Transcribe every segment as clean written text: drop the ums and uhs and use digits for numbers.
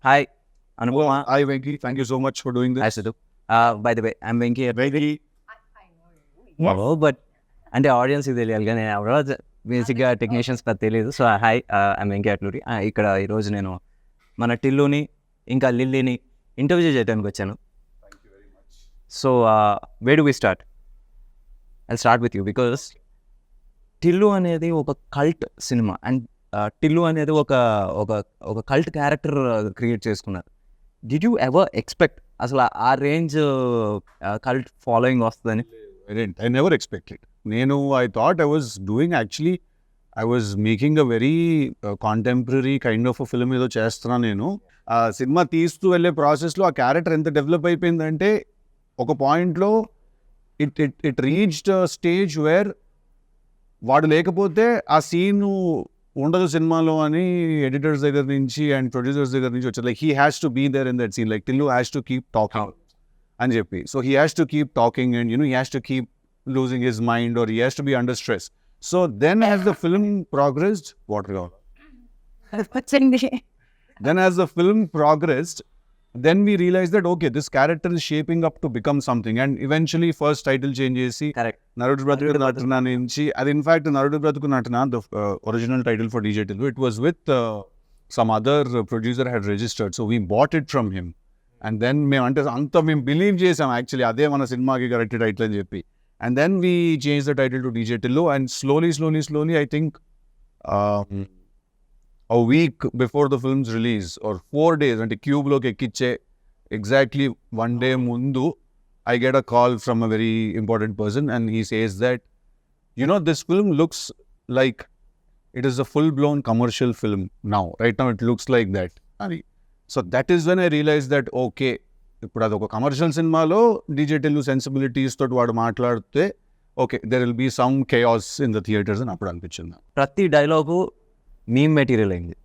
Hi, Anupama. Hi, Venki. Thank you so much for doing Hi, this. Siddhu. By the way, I'm Venki. Venki. Oh, but అంటే ఆడియన్స్కి తెలియాలి కానీ నేను ఎవరో బేసిక్గా టెక్నీషియన్స్ పెద్ద తెలియదు. So hi, I'm Venky Atluri. ఇక్కడ ఈరోజు నేను మన టిల్లుని ఇంకా లిల్లీని ఇంటర్వ్యూ చేయడానికి వచ్చాను. So where do we start? I start with you because Tillu అనేది ఒక కల్ట్ సినిమా అండ్ టిల్లు అనేది ఒక ఒక ఒక కల్ట్ క్యారెక్టర్ క్రియేట్ చేసుకున్నారు. డిడ్ యూ ఎవర్ ఎక్స్పెక్ట్ అసలు ఆ రేంజ్ కల్ట్ ఫాలోయింగ్ వస్తుందని? I never expected. I thought I was doing actually, I was making a very contemporary kind of a film ఏదో చేస్తున్నా నేను. ఆ సినిమా తీస్తూ వెళ్ళే ప్రాసెస్లో ఆ క్యారెక్టర్ ఎంత డెవలప్ అయిపోయిందంటే ఒక పాయింట్లో ఇట్ రీచ్డ్ స్టేజ్ వేర్ వాడు లేకపోతే ఆ సీన్ ఉండదు సినిమాలో అని ఎడిటర్స్ దగ్గర నుంచి అండ్ ప్రొడ్యూసర్స్ దగ్గర నుంచి వచ్చారు. Like he has to be there in that scene, like Tillu has to keep talking అని చెప్పి. So he has to keep talking and he has to keep losing his mind or he has to be under stress. So then as the film progressed then as the film progressed, then we realized that okay, this character is shaping up to become something, and eventually first title change chesi Correct. Narudu Bratuku Natana nunchi adi, in fact Narudu Bratuku Natana, the original title for DJ Tillu, it was with some other producer had registered, so we bought it from him. And then మేము అంటే అంత మేము believe చేసాం actually అదే మన సినిమాకి correct title అని చెప్పి. And then we change the title to DJ Tillu and slowly I think a week before the film's release or 4 days అంటే క్యూబ్లోకి ఎక్కిచ్చే exactly 1 day ముందు I get a call from a very important person and he says that this film looks like it is a full-blown commercial film now. Right now it looks like that. So that is when I realized that okay, ఇప్పుడు అదొక commercial సినిమాలో DJ Tillu sensibilities తోటి వాడు మాట్లాడితే okay there will be some chaos in the theatres అని అప్పుడు అనిపించింది. ప్రతి డైలాగు మీమ్ మెటీరియల్ అయింది,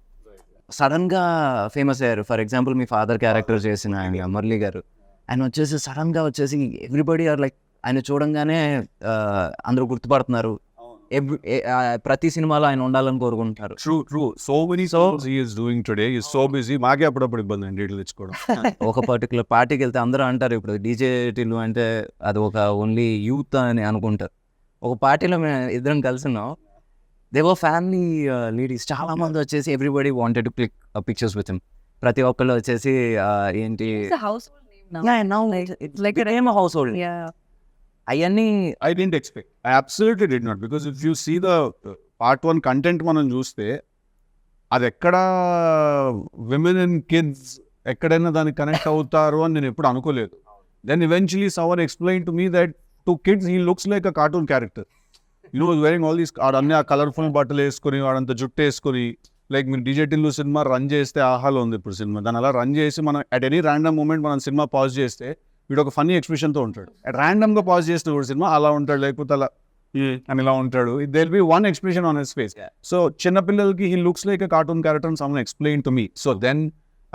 సడన్గా ఫేమస్ అయ్యారు. For example me father character చేసిన ఆయన మురళి గారు, ఆయన వచ్చేసి సడన్గా వచ్చేసి ఎవ్రీబడి ఆర్ లైక్ ఆయన చూడంగానే అందరూ గుర్తుపడుతున్నారు. ప్రతి సినిమాలో ఆయన ఉండాలని కోరుకుంటారు. True so many songs he is doing today, he is so busy. మాకే అప్పుడప్పుడు ఇబ్బంది అండి డీటెయిల్ తెచ్చుకోవడం. ఒక పర్టికులర్ పార్టీకి వెళ్తే అందరూ అంటారు ఇప్పుడు డీజే టిల్లు అంటే అది ఒక ఓన్లీ యూత్ అని అనుకుంటారు. ఒక పార్టీలో మేము ఇద్దరం కలిసినాం, దే వర్ ఫ్యామిలీ లేడీస్ చాలా మంది వచ్చేసి everybody wanted to click pictures with him. ప్రతి ఒక్కళ్ళు వచ్చేసి ఏంటి హౌస్ హౌస్ హోల్డ్ అవన్నీ I didn't expect. I absolutely did not, because if you see the part 1 content మనం చూస్తే అది ఎక్కడ విమెన్ అండ్ కిడ్స్ ఎక్కడైనా దానికి కనెక్ట్ అవుతారు అని నేను ఎప్పుడు అనుకోలేదు. Then eventually someone explained to me that to kids he looks like a cartoon character. Wearing all these అన్ని ఆ కలర్ఫుల్ బట్టలు వేసుకొని వాడంత జుట్టు వేసుకొని, లైక్ మీరు డీజే టిల్లు సినిమా రన్ చేస్తే ఆహాలో ఉంది ఇప్పుడు సినిమా, దాన్ని అలా రన్ చేసి మనం అట్ ఎనీ ర్యాండమ్ మూమెంట్ మనం సినిమా పాజ్ చేస్తే వీడు ఒక ఫన్నీ ఎక్స్ప్రెషన్తో ఉంటాడు. ర్యాండమ్గా పాజ్ చేస్తే కూడా సినిమా అలా ఉంటాడు, లేకపోతే అలా అని ఇలా ఉంటాడు. They will be one expression on his face. So చిన్నపిల్లలకి he looks like a cartoon character and someone explain to me. So then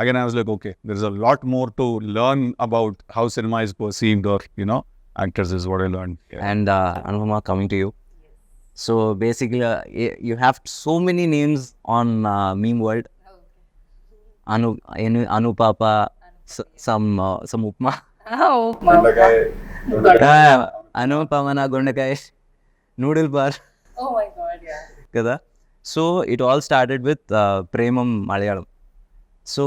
again I was like okay, there is a lot more to learn about how cinema is perceived or actors is what I learned. And Anupama, coming to you. So basically you have so many names on meme world. Anupapa, some upma. Anupamana Gondakai, noodle bar. Oh my god, yeah. Kada. So it all started with Premam Malayalam. So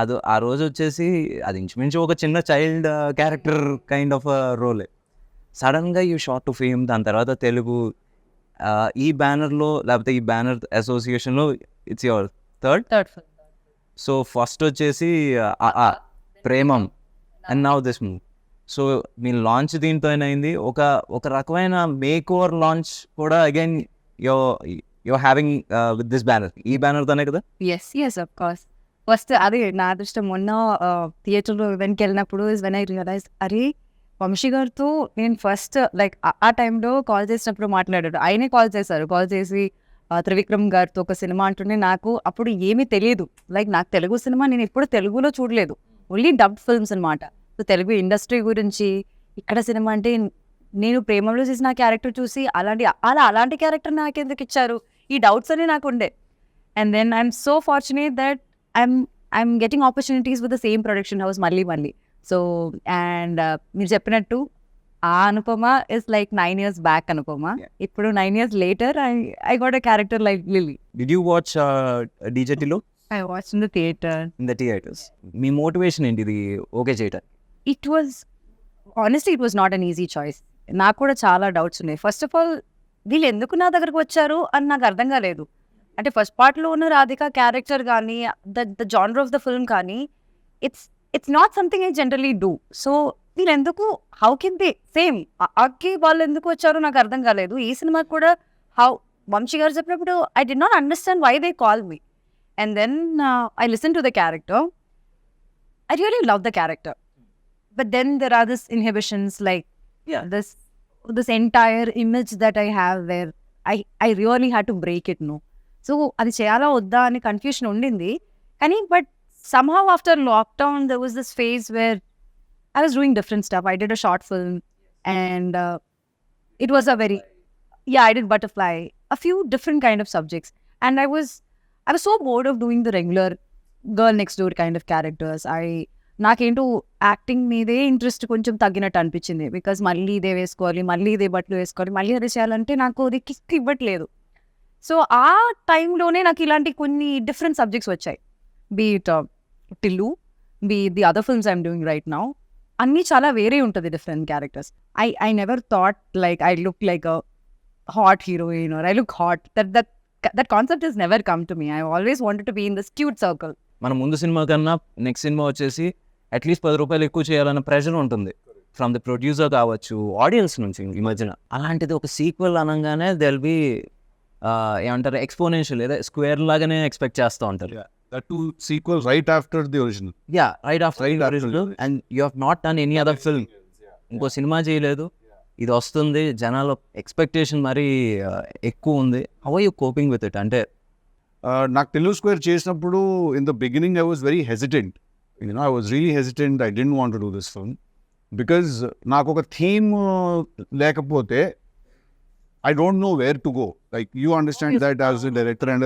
అది ఆ రోజు వచ్చేసి అది ఇంచుమించు ఒక చిన్న child character kind of రోలే. సడన్గా you short to fame, దాని తర్వాత తెలుగు ఈ బ్యానర్లో లేకపోతే ఈ బ్యానర్ అసోసియేషన్లో it's your third film. So first వచ్చేసి Premam and now this move. So మీ లాంచ్ దీంతో అయింది, ఒక రకమైన మేక్ ఓవర్ లాంచ్ కూడా again your having with this banner. ఈ బ్యానర్తోనే కదా? Yes, of course. ఫస్ట్ అది నా అదృష్టం. మొన్న థియేటర్లో ఈవెంట్కి వెళ్ళినప్పుడు ఇస్ వెన్ ఐ రియలైజ్ అరే వంశీ గారితో నేను ఫస్ట్ లైక్ ఆ టైంలో కాల్ చేసినప్పుడు మాట్లాడాడు. ఆయనే కాల్ చేసి త్రివిక్రమ్ గారితో ఒక సినిమా అంటుంటే నాకు అప్పుడు ఏమీ తెలియదు. లైక్ నాకు తెలుగు సినిమా నేను ఎప్పుడు తెలుగులో చూడలేదు, ఓన్లీ డబ్డ్ ఫిల్మ్స్ అనమాట. సో తెలుగు ఇండస్ట్రీ గురించి ఇక్కడ సినిమా అంటే నేను ప్రేమలో చేసిన క్యారెక్టర్ చూసి అలాంటి క్యారెక్టర్ నాకెందుకు ఇచ్చారు, ఈ డౌట్స్ అన్నీ నాకు ఉండే. And then I'm so fortunate that I'm I'm getting opportunities with the same production house మళ్ళీ. So, and మీరు చెప్పినట్టు ఆ Anupama is like 9 years back Anupama. ఇప్పుడు 9 years later, I got a character like Lily. Did you watch DJ Tillu I watched in the theater. in the theaters? Me motivation ఏంటి ఇది okay చేయటం? It was, honestly, it was not an easy choice. నాకు కూడా చాలా doubts ఉన్నాయి. First of all వీళ్ళు ఎందుకు నా దగ్గరకు వచ్చారు అని నాకు అర్థం కాలేదు. అంటే ఫస్ట్ పార్ట్లో ఉన్న రాధిక క్యారెక్టర్ కానీ the genre of the film కానీ it's not something I generally do. So వీళ్ళు ఎందుకు, హౌ కెన్ దే సేమ్ అక్కి వాళ్ళు ఎందుకు వచ్చారో నాకు అర్థం కాలేదు. ఈ సినిమాకి కూడా వంశీ గారు చెప్పినప్పుడు I did not understand why they call me. And then I listen to the character. I really love the character. But then there are these inhibitions, like this entire image that I have where I really had to break it, no. So అది చేయాలా వద్దా అని confusion ఉండింది. కానీ but somehow after lockdown there was this phase where I was doing different stuff. I did a short film and it was a very, I did Butterfly, a few different kind of subjects. And I was so bored of doing the regular girl next door kind of characters. నాకేంటో acting మీదే interest కొంచెం తగ్గినట్టు అనిపించింది. Because మళ్ళీ ఇదే వేసుకోవాలి, మళ్ళీ ఇదే బట్టలు వేసుకోవాలి, మళ్ళీ అదే చేయాలంటే నాకు అది కిక్ ఇవ్వట్లేదు. సో ఆ టైంలోనే నాకు ఇలాంటి కొన్ని డిఫరెంట్ సబ్జెక్ట్స్ వచ్చాయి. Be it Tillu, be the other films I'm doing right now. అన్నీ చాలా వేరే ఉంటుంది different characters. I never thought like I look like a hot heroine or I look hot. That concept is never come to me. I always wanted to be in this cute circle. మన ముందు cinema కన్నా next cinema వచ్చేసి at least 10 రూపాయలు ఎక్కువ చేయాలన్న pressure ఉంటుంది from the producer కావచ్చు, audience నుంచి ఈ మధ్యన. అలాంటిది ఒక సీక్వెల్ అనగానే దెల్ బి ఏమంటారు ఎక్స్పోనెన్షియల్, లేదా స్క్వేర్ లాగానే ఎక్స్పెక్ట్ చేస్తూ ఉంటారు. That two sequels right after the original. Yeah, right after the original. And you have not done any other film. ఇంకో సినిమా చేయలేదు, ఇది వస్తుంది, జనాల ఎక్స్పెక్టేషన్ మరీ ఎక్కువ ఉంది. How are you coping with it? అంటే నాకు తెలుగు స్క్వేర్ చేసినప్పుడు in the beginning I was very hesitant. I was really hesitant. I didn't want to do this film because నాకు ఒక థీమ్ లేకపోతే I don't know where to go. Like, you understand that as a director and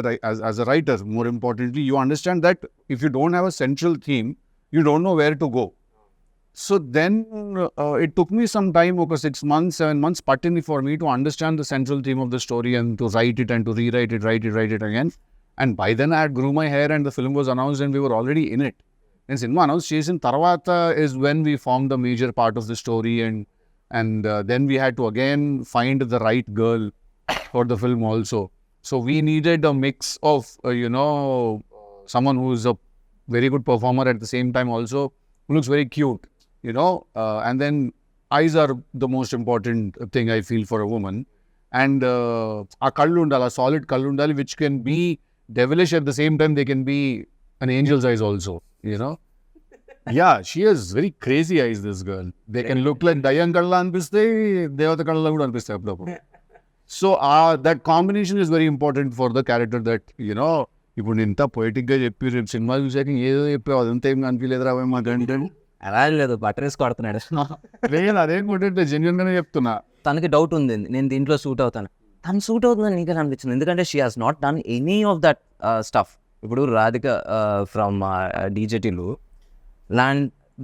as a writer, more importantly, you understand that if you don't have a central theme, you don't know where to go. So then it took me some time, okay, 6 months, 7 months, patini for me to understand the central theme of the story and to write it and to rewrite it, write it again. And by then I had grew my hair and the film was announced and we were already in it. And cinema announced చేసిన తర్వాత is when we formed the major part of the story, and then we had to again find the right girl for the film also. So we needed a mix of someone who is a very good performer at the same time also who looks very cute, and then eyes are the most important thing I feel for a woman. And a kallu undala, solid kallu undali, which can be devilish at the same time. They can be an angel's eyes also, Yeah, she has very crazy eyes, this girl. They can look like Dayan Kalla anpiste, Devata Kalla kuda anpiste appudu. So that combination is very important for the character that, ఇప్పుడు ఇంత పొయిటిక్గా చెప్పి రేపు cinema చూసాక ఏదో చెప్పావు, అదంతా ఏం కనిపించలేదురా మాకంటే. అలా లేదు, బటర్ వేసి కొడుతున్నాడు. లేదు, అదేం కొట్టే జెన్యున్ గానే చెప్తున్నా. తనకి డౌట్ ఉంది, నేను దీంట్లో సూట్ అవుతాను. తను సూట్ అవుతుందని నీకు అనిపించింది, ఎందుకంటే she has not done any of that stuff. ఇప్పుడు రాధిక ఫ్రమ్ డీజే టిల్లు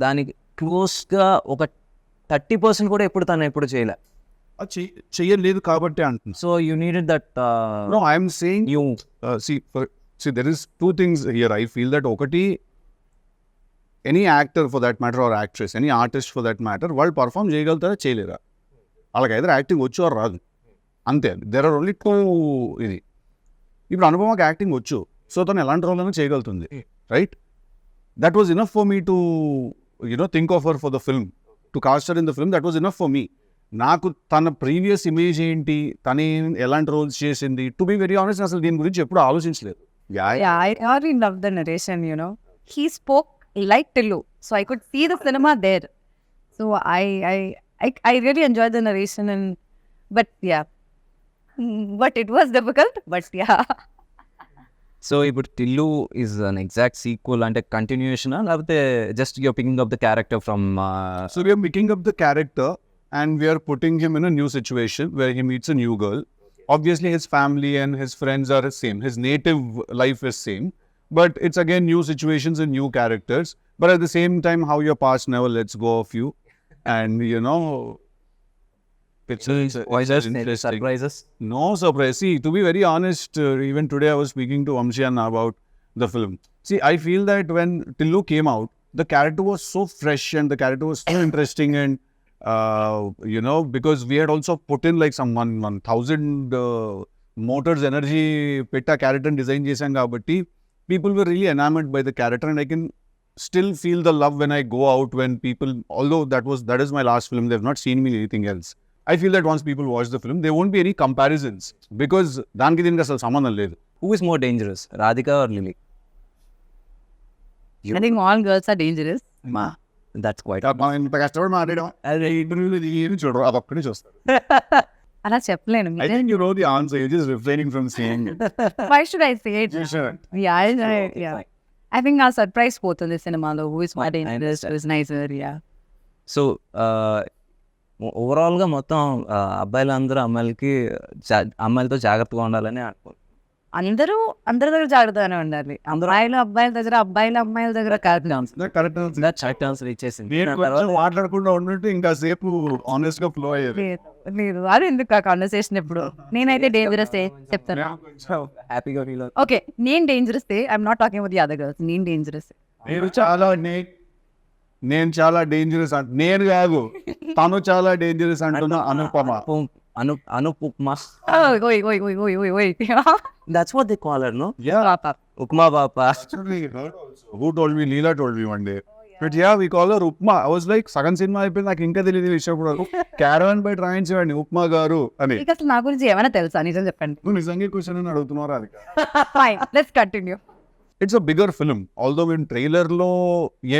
దానికి క్లోజ్గా ఒక 30% కూడా తను ఎప్పుడు చేయలే. చెయ్యలేదు కాబట్టి అంటున్నా. So you needed that. No, I'm saying you see there is two things here. I feel that ఒకటి, any actor for that matter or actress, any artist for that matter, వాళ్ళు పర్ఫామ్ చేయగలుగుతారా చేయలేరా? వాళ్ళకి either యాక్టింగ్ వచ్చు or రాదు, అంతే. There are only two. ఇది ఇప్పుడు అనుపమకి యాక్టింగ్ వచ్చు, సో తను ఎలాంటి రోల్ అయినా చేయగలుగుతుంది, right? That was enough for me to think of her for the film, to cast her in the film. That was enough for me. నాకు తన previous image ఏంటి, తను ఎలాంటి రోల్స్ చేసింది, టు బి వెరీ ఆనెస్ట్ అసలు దీని గురించి ఎప్పుడు ఆలోచించలేదు. I really love the narration. He spoke like Tillu, so I could see the cinema there. So I really enjoyed the narration, but it was difficult, but yeah. So ఇప్పుడు Tillu is an exact sequel, అంటే continuation లేకపోతే just you're picking up the character from? So we are picking up the character and we are putting him in a new situation where he meets a new girl. Obviously his family and his friends are the same, his native life is same, but it's again new situations and new characters. But at the same time, how your past never lets go of you, and it's interesting. surprises. No surprise. See, to be very honest, even today I was speaking to Amshi Anna about the film. See, I feel that when Tillu came out, the character was so fresh and the character was so interesting, and because we had also put in like some 1,000 motors energy petta character design chesam kabatti, people were really enamored by the character, and I can still feel the love when I go out, when people, although that is my last film, they've not seen me in anything else. I feel that once people watch the film, there won't be any comparisons because దానికి దీనికి అసలు సంబంధం లేదు. Who is more dangerous, Radhika or Lily? I think all girls are dangerous. That's quite. మనం ఇంత కష్టపడి మాట్లాడడం ఇంటర్వ్యూలో ఏమి చూడరు, అదొక్కడే చూస్తారు. అలా చెప్పలేను. I think you know the answer, you're just refraining from saying it. Why should I say it? You should. Yeah. I think our surprise పోతుంది సినిమాలో. Who is more dangerous, who is nicer, yeah. So ఓవరాల్గా మొత్తం అబ్బాయిలందరూ అమ్మాయిలతో జాగ్రత్తగా ఉండాలని అనుకో. అందరూ అందరి దగ్గర జాగ్రత్తగానే ఉండాలి. అబ్బాయిల దగ్గర అమ్మాయిల దగ్గర కాదు. కరెక్ట్ ఆన్సర్ ఇచ్చేసింది. మాట్లాడకుండా ఉన్నట్టు ఇంకా సేపు ఆనెస్ట్ గా ఫ్లో అయ్యేది. లేదు అది ఎందుకు ఆ కాన్వర్సేషన్ ఇప్పుడు. నేనైతే డేంజరస్ చెప్తాను. హ్యాపీగా ఫీల్ ఓకే, నేను dangerous I'm not talking about the other girls. నేను డేంజరస్. నేను చాలా డేంజరస్ నేను కాదు, తను చాలా డేంజరస్ అంటున్నా. అనుపమ అనుపమా. ఓయ్. That's what they call her, no? Yeah. Upma Papa. Actually, who told me? Leela told me one day. But yeah, we call her Upma. I was like, సగం సినిమా అయిపోయింది, నాకు ఇంకా తెలియదు విషయం కూడా. క్యారవన్ బై ట్రైన్ చేయండి ఉప్మా గారు అని. అసలు నా గురించి ఏమైనా తెలుసా? నిజం చెప్పండి. నువ్వు నిజంగా క్వశ్చన్ అని అడుగుతున్నారా? అది fine, let's continue. It's a bigger film. Although మేము ట్రైలర్లో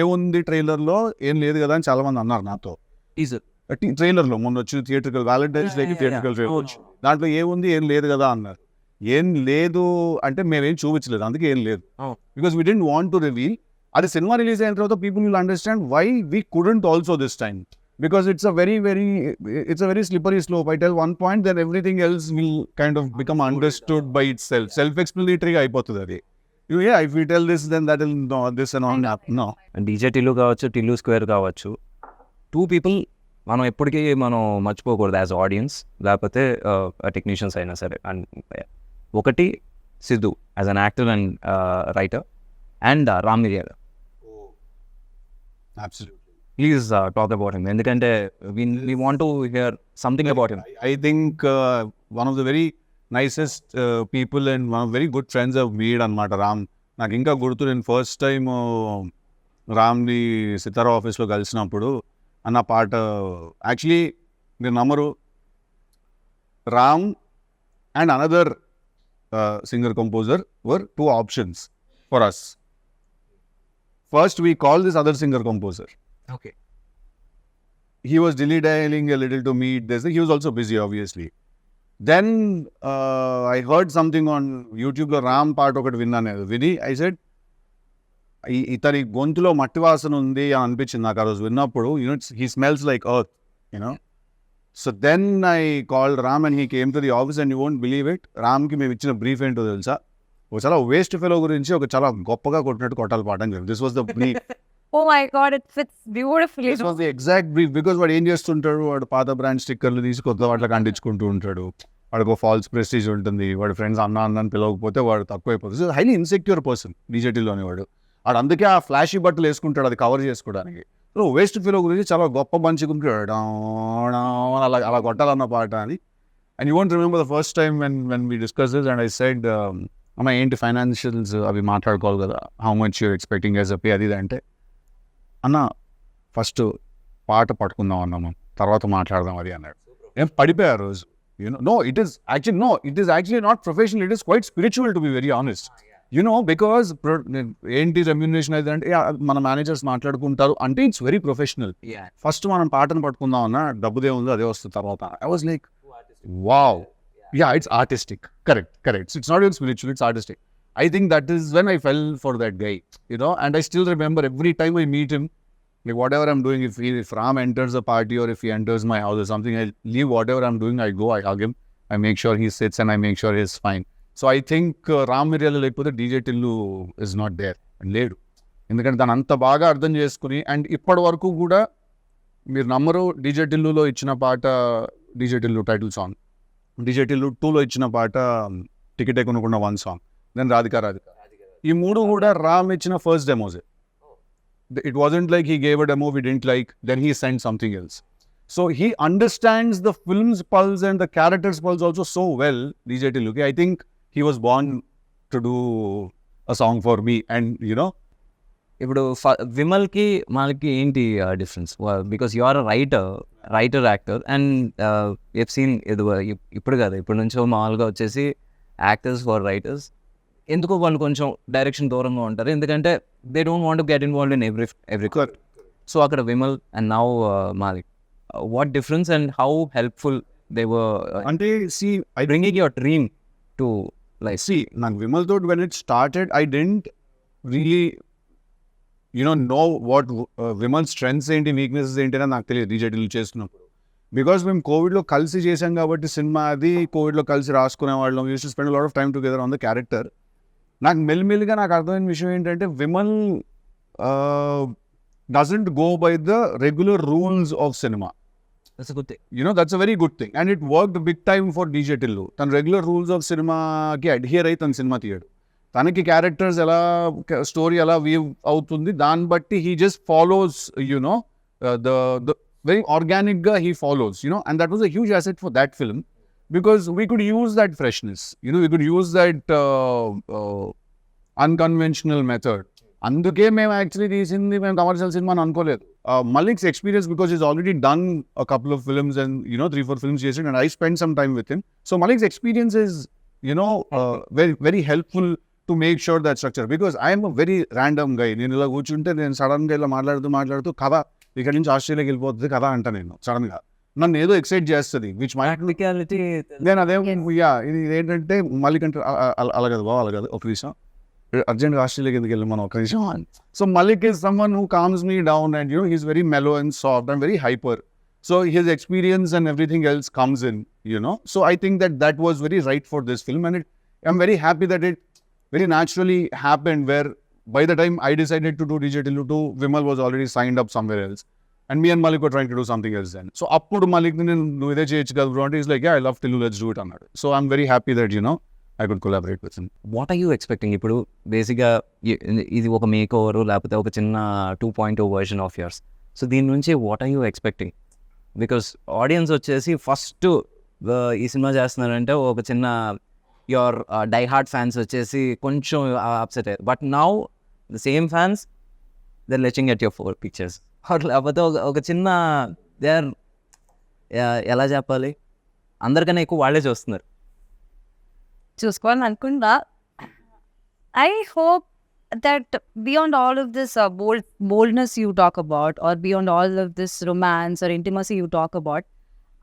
ఏముంది, ట్రైలర్లో ఏం లేదు కదా అని చాలా మంది అన్నారు నాతో. ట్రైలర్లో మొన్న వచ్చి థియేట్రికల్ వ్యాలంటైన్స్ డేకి థియేట్రికల్ ట్రైలర్, దాంట్లో ఏముంది, ఏం లేదు కదా అన్నారు. ఏం లేదు అంటే మేమేం చూపించలేదు, అందుకే ఏం లేదు. Because we didn't want to reveal. అది సినిమా రిలీజ్ అయిన తర్వాత people will understand why we couldn't also this time. Because it's a very slippery slope. I tell one point, then everything else will kind of become understood by itself. Self-explanatory అయిపోతుంది అది. If we tell this, then that will no, this and all. No. DJ Tillu కావచ్చు, Tillu square కావచ్చు, 2 people మనం ఎప్పటికీ మనం మర్చిపోకూడదు as audience, లేకపోతే technicians అయినా సరే. అండ్ ఒకటి Siddhu as an actor and writer, and Ram మిరియాల. Absolutely. Please talk about him. ఎందుకంటే we want to hear something about him. I think one of the very nicest people and one of very good friends I've made అన్నమాట రామ్. నాకు ఇంకా గుర్తు, నేను first time రామ్ని సితారా ఆఫీస్లో కలిసినప్పుడు అన్న పాట, యాక్చువల్లీ మీరు నమ్మరు, Ram and another singer composer were 2 options for us. First we called this other singer composer. Okay. He was dilly-dallying a little to meet this. He was also busy, obviously. Then I heard something on YouTube, the Ram part ఒకటి విన్నాను. విని I said, ఇతని గొంతులో మట్టి వాసన ఉంది అని అనిపించింది నాకు ఆ రోజు విన్నప్పుడు. He smells like earth, So then I called Ram and he came to the office, and you won't believe it. రామ్కి మేము ఇచ్చిన బ్రీఫ్ ఏంటో తెలుసా? ఒక చాలా వేస్ట్ ఫెలో గురించి ఒక చాలా గొప్పగా కొట్టినట్టు కొట్టాలి పాట అని చెప్పి. This was the brief. Oh my God, it fits beautifully. This was the exact brief, because వాడు ఏం చేస్తుంటాడు, వాడు పాత బ్రాండ్ స్టిక్కర్లు తీసి కొత్త వాటికి అంటించుకుంటూ ఉంటాడు. వాడికి ఫాల్స్ ప్రెస్టీజ్ ఉంటుంది, వాడి ఫ్రెండ్స్ అన్న అని పిలవకపోతే వాడు తక్కువైపోతుంది. హైలీ ఇన్సెక్యూర్ పర్సన్ డీజేటీలోని వాడు అందుకే ఆ ఫ్లాషీ బట్టలు వేసుకుంటాడు అది కవర్ చేసుకోవడానికి. సో వేస్ట్ ఫీలో గురించి చాలా గొప్ప పంచుకుంటాడు, అలా కొట్టాలన్న పాట అని. And you won't remember the first time when we discuss this and I said, అమ్మ ఏంటి ఫైనాన్షియల్స్ అవి మాట్లాడుకోవాలి కదా, how much you're expecting as a pay అది అంటే, అన్న ఫస్ట్ పాట పట్టుకుందాం అన్నాము, తర్వాత మాట్లాడదాం అది అన్నాడు. ఏం పడిపోయారు రోజు. No, it is actually not professional, it is quite spiritual, to be very honest. Because ఏంటి రెమ్యూనరేషన్ అయితే అంటే మన మేనేజర్స్ మాట్లాడుకుంటారు అంటే ఇట్స్ వెరీ ప్రొఫెషనల్. ఫస్ట్ మనం పాటను పట్టుకుందాం అన్న, డబ్బుదే ఉంది అదే వస్తుంది తర్వాత. I was like, wow, it's artistic. Correct. It's not even spiritual, it's artistic. I think that is when I fell for that guy, and I still remember every time I meet him, like whatever I'm doing, if Ram enters a party or if he enters my house or something, I leave whatever I'm doing, I go, I hug him, I make sure he sits and I make sure he's fine. So I think Ram Miriyala లేకపోతే DJ Tillu is not there లేడు. ఎందుకంటే దాన్ని అంత బాగా అర్థం చేసుకుని, and ఇప్పటి వరకు కూడా మీరు నమ్మరు, డీజే టిల్లులో ఇచ్చిన పాట DJ Tillu title song, DJ Tillu 2లో ఇచ్చిన పాట టికెటే కొనుక్కున్న 1 సాంగ్, దెన్ రాధిక. ఈ 3 కూడా రామ్ ఇచ్చిన first demos. It wasn't like he gave a demo we didn't like, then he sent something else. So he understands the film's pulse and the character's pulse also so well, DJ Tillu. I think he was born to do a song for me, and you know. ఇప్పుడు విమల్కి మనకి ఏంటి difference? Because you are a writer actor and F scene ఇప్పుడు కాదు, ఇప్పటి నుంచో మామూలుగా వచ్చేసి యాక్టర్స్ ఫర్ రైటర్స్ ఎందుకో వాళ్ళు కొంచెం డైరెక్షన్ దూరంగా ఉంటారు, ఎందుకంటే they don't want to get involved in every. So అక్కడ Vimal and now Malik, what difference and how helpful they were అంటే bringing your dream to life? నాకు విమల్ తో when it started I didn't really know what Vimal strengths ఏంటి, weaknesses ఏంటి అని నాకు తెలియదు DJ Tillu చేస్తున్నప్పుడు. బికాస్ మేము కోవిడ్లో కలిసి చేసాం కాబట్టి సినిమా అది, కోవిడ్లో కలిసి రాసుకునే వాళ్ళం, use to spend lot of time together on the character. నాకు మెల్లిమెల్లిగా నాకు అర్థమైన విషయం ఏంటంటే Vimal doesn't go by the regular rules of cinema. That's a good thing. That's a very good thing, and it worked big time for DJ Tillu. తన regular rules of సినిమాకి adhere అయి తన సినిమా తీయడు. తనకి క్యారెక్టర్స్ ఎలా, story ఎలా weave అవుతుంది దాన్ని బట్టి he just follows the very organicగా he follows, and that was a huge asset for that film because we could use that freshness, we could use that unconventional method. అందుకే మేము actually తీసింది మేము commercial cinema అని అనుకోలేదు. Malik's experience, because he's already done a couple of films and 3-4 films చేసాడు, and I spent some time with him. So Malik's experience is very very helpful to make sure that structure, because I am a very random guy. నేను ఇలా కూర్చుంటే నేను సడన్గా ఇలా మాట్లాడుతూ కథ ఇక్కడ నుంచి ఆస్ట్రేలియాకి వెళ్ళిపోతుంది కదా అంట, నేను సడన్గా నన్ను ఏదో ఎక్సైట్ చేస్తుంది, విచ్ మై నేను అదేం ఇది ఏంటంటే మలిక్ అంటే అలా కదా బావ, అలా కదా ఒక విషయం అర్జెంట్గా ఆస్ట్రేలియాకి ఎందుకు వెళ్ళి మనం ఒక నిమిషం. So Malik is someone who calms me down and he's very mellow and soft and very hyper. So his experience and everything else comes in, So I think that was very right for this film, and I'm very happy that it very naturally happened, where by the time I decided to do DJ Tillu 2, Vimal was already signed up somewhere else, and me and Malik were trying to do something else then. So appudu Malik nu ide cheyochu kada bro, he's like, yeah, I love Tillu, let's do it annadu. So I'm very happy that I could collaborate with him. What are you expecting? ఇప్పుడు బేసిక్గా ఇది ఒక make over లేకపోతే ఒక చిన్న 2.0 version of yours. So దీని నుంచి what are you expecting? Because audience వచ్చేసి ఫస్ట్ ఈ సినిమా చేస్తున్నారంటే ఒక చిన్న యువర్ డై హార్ట్ ఫ్యాన్స్ వచ్చేసి కొంచెం అప్సెట్ అయ్యారు, but now the same fans they are latching at your 4 pictures. లేకపోతే ఒక చిన్న దే ఆర్ ఎలా చెప్పాలి, అందరికన్నా ఎక్కువ వాళ్ళే చూస్తున్నారు. చూసుకోవాలని అనుకుంటా. I hope that beyond all of this boldness you talk about, or beyond all of this romance or intimacy you talk about,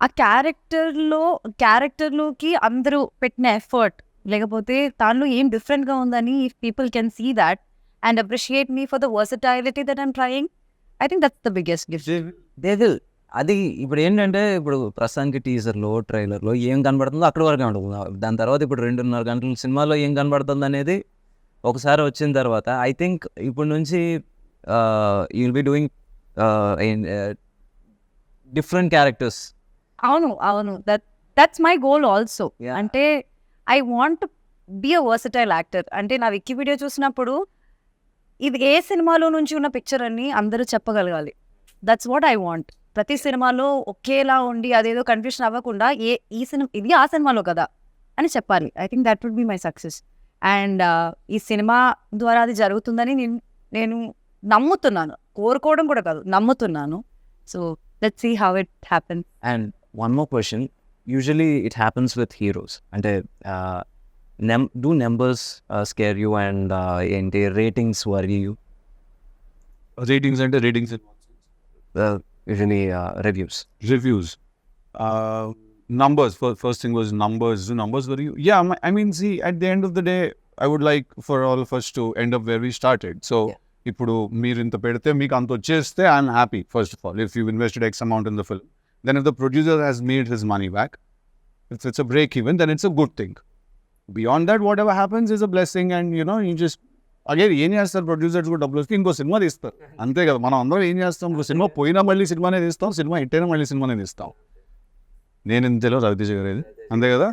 ఆ క్యారెక్టర్లోకి అందరూ పెట్టిన ఎఫర్ట్, లేకపోతే దానిలో ఏం డిఫరెంట్గా ఉందని people can see that and appreciate me for the versatility that I'm trying. I think that's the biggest gift. They will. అది ఇప్పుడు ఏంటంటే ఇప్పుడు ప్రస్తుతానికి టీజర్లో ట్రైలర్లో ఏం కనబడుతుందో అక్కడ వరకే ఉంటుంది. దాని తర్వాత ఇప్పుడు 2.5 గంటల సినిమాలో ఏం కనబడుతుంది అనేది ఒకసారి వచ్చిన తర్వాత ఐ థింక్ ఇప్పుడు నుంచి you will be doing different characters. అవును దట్స్ మై గోల్ ఆల్సో. అంటే I want be a versatile actor. అంటే నా వికీపీడియా చూసినప్పుడు ఇది ఏ సినిమాలో నుంచి ఉన్న పిక్చర్ అని అందరూ చెప్పగలగాలి. That's what I want. ప్రతి సినిమాలో ఒకేలా ఉండి అదేదో కన్ఫ్యూషన్ అవ్వకుండా ఈ సినిమా ఇది ఆ సినిమాలో కదా అని చెప్పాలి. I think that would be my success. And ఈ సినిమా ద్వారా అది జరుగుతుందని నేను నమ్ముతున్నాను. కోరుకోవడం కూడా కాదు, నమ్ముతున్నాను. So let's see how it happens. And one more question, usually it happens with heroes. అంటే do numbers scare you and ఏంటి రేటింగ్స్ వరీ యూ? రేటింగ్స్ అంటే ratings usually reviews. Numbers, first thing was numbers were you? Yeah, I mean, see, at the end of the day, I would like for all of us to end up where we started. So ఇప్పుడు మీరు ఇంత పెడితే మీకు అంత వచ్చేస్తే I'm happy. First of all, if you've invested X amount in the film, then if the producer has made his money back, if it's a break even, then it's a good thing. Beyond that what ever happens is a blessing and you just again ఏం చేస్తారు producers కూడా డబ్బులు వస్తే ఇంకో cinema తీస్తారు అంతే కదా. మనం అందరం ఏం చేస్తాం, ఇంకో సినిమా పోయినా మళ్ళీ సినిమానే తీస్తాం, సినిమా హిట్ అయినా మళ్ళీ సినిమానే తీస్తాం. నేను ఇంతలో రవితేజ గారు ఇది అంతే కదా.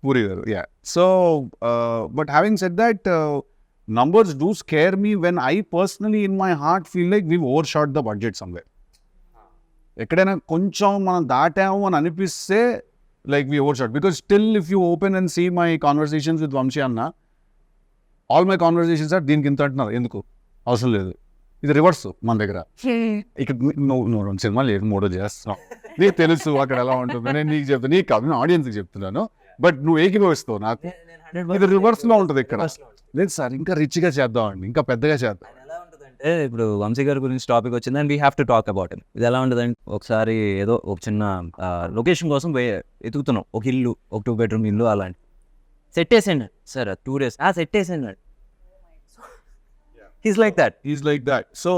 పూరి గారు yeah. So but having said that numbers do scare me when I personally in my heart feel like we've overshot the budget somewhere. ఎక్కడైనా కొంచెం మనం దాటాము అని అనిపిస్తే like we overshot, because still if you open and see my conversations with Vamshi Anna, all my conversations are దీనికి ఇంత అంటున్నారు, ఎందుకు అవసరం లేదు. ఇది రివర్స్ మన దగ్గర. ఇక్కడ నువ్వు సినిమా లేదు మూడో చేస్తున్నావు, నీకు తెలుసు అక్కడ ఎలా ఉంటుంది, నేను నీకు చెప్తాను, నీకు కాదు ఆడియన్స్కి చెప్తున్నాను, బట్ నువ్వు ఏకీభవిస్తావు నాకు. ఇది రివర్స్లో ఉంటుంది ఇక్కడ. లేదు సార్ ఇంకా రిచ్గా చేద్దామండి, ఇంకా పెద్దగా చేద్దాం. ఎలా ఉంటుందంటే ఇప్పుడు వంశీ గారి గురించి టాపిక్ వచ్చింది and we have to talk about him. ఇది ఎలా ఉంటుందంటే ఒకసారి ఏదో ఒక చిన్న లొకేషన్ కోసం ఎతుకుతున్నాం, ఒక ఇల్లు, ఒక 2 bedroom ఇల్లు అలాంటి. సెట్ వేసేయండి సార్ 2 days సెట్ వేసేయండి. He's like that. సో